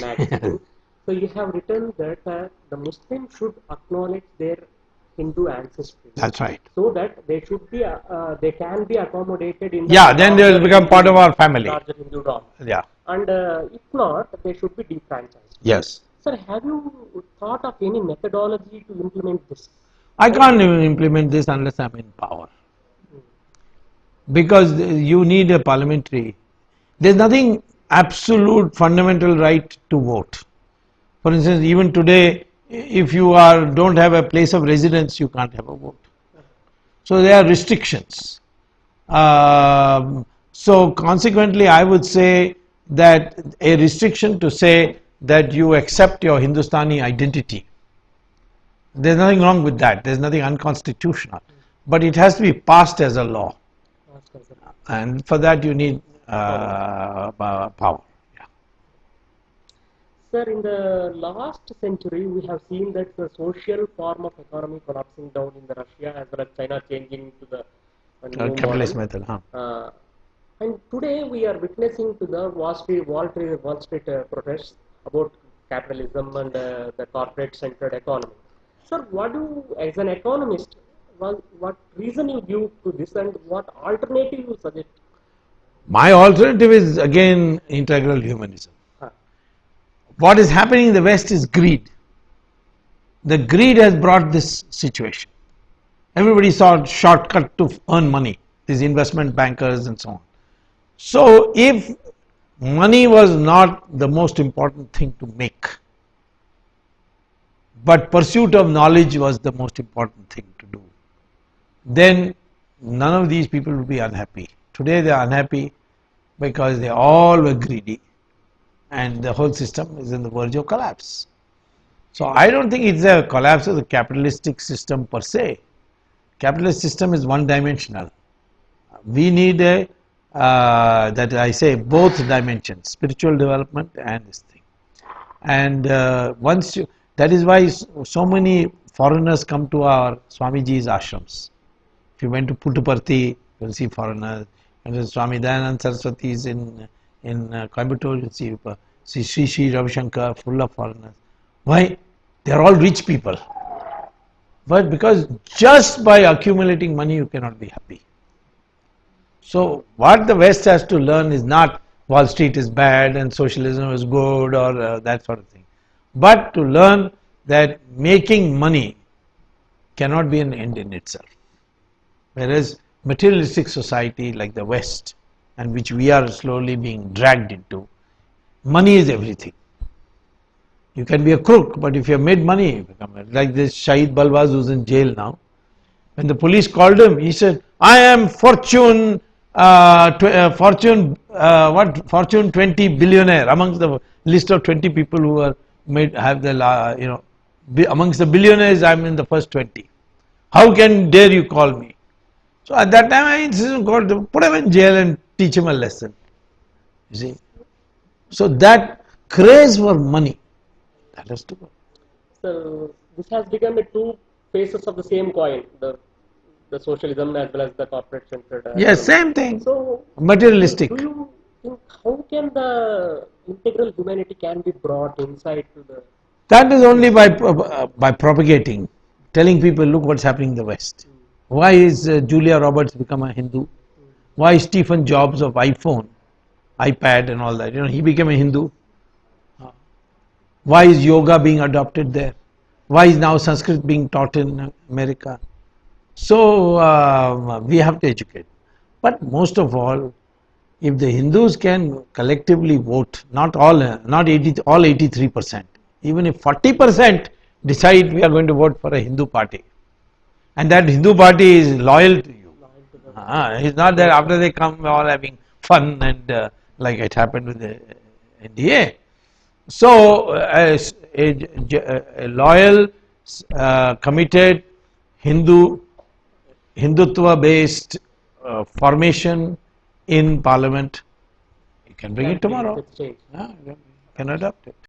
magazine. So you have written that the Muslims should acknowledge their Hindu ancestry. That's right. So that they should be, they can be accommodated in the Yeah, then they will larger become part of our Hindu- family. larger Hindu dog. Yeah. And if not, they should be defranchised. Yes. Sir, have you thought of any methodology to implement this? I can't even implement this unless I'm in power. Because you need a parliamentary. There's nothing absolute fundamental right to vote. For instance, even today, if you don't have a place of residence, you can't have a vote. So there are restrictions. So consequently, I would say that a restriction to say that you accept your Hindustani identity, there's nothing wrong with that. There's nothing unconstitutional. But it has to be passed as a law. And for that you need power. Yeah. Sir, in the last century, we have seen that the social form of economy collapsing down in the Russia as well as China changing to the new Capitalist model. method. And today we are witnessing to the Wall Street protests about capitalism and the corporate-centered economy. Sir, what do, as an economist, what reason you give to this and what alternative you suggest? My alternative is again integral humanism. What is happening in the West is greed. The greed has brought this situation. Everybody saw a shortcut to earn money, these investment bankers and so on. So if money was not the most important thing to make, but pursuit of knowledge was the most important thing to do, then none of these people will be unhappy. Today they are unhappy because they all were greedy and the whole system is in the verge of collapse. So I don't think it's a collapse of the capitalistic system per se. Capitalist system is one dimensional. We need a that I say both dimensions, spiritual development and this thing. And that is why so many foreigners come to our Swamiji's ashrams. If you went to Puttaparthi, you will see foreigners. And Swami Dayanand Saraswati is in Coimbatore, you see Sri Ravi Shankar, full of foreigners. Why? They are all rich people. But because just by accumulating money you cannot be happy. So what the West has to learn is not Wall Street is bad and socialism is good or that sort of thing, but to learn that making money cannot be an end in itself. Whereas materialistic society like the West, and which we are slowly being dragged into, money is everything. You can be a crook, but if you have made money, you become like this Shahid Balwaz who's in jail now. When the police called him, he said, "I am Fortune 20 billionaire amongst the list of 20 people who are amongst the billionaires. I am in the first 20. How dare you call me?" So at that time I insisted, God, put him in jail and teach him a lesson. You see, so that craze for money, that has to go. So this has become the two faces of the same coin, the socialism as well as the corporate centered. Yes, same thing. So materialistic. do you think how can the integral humanity can be brought inside to the? That is only by propagating, telling people, look what's happening in the West. Why is Julia Roberts become a Hindu? Why is Stephen Jobs of iPhone, iPad and all that, he became a Hindu? Why is yoga being adopted there? Why is now Sanskrit being taught in America? So we have to educate. But most of all, if the Hindus can collectively vote, not all 83%, even if 40% decide we are going to vote for a Hindu party, and that Hindu party is loyal to you. It's not that after they come all having fun and like it happened with the NDA. So a loyal, committed Hindutva based formation in parliament, you can bring it tomorrow. You can adopt it.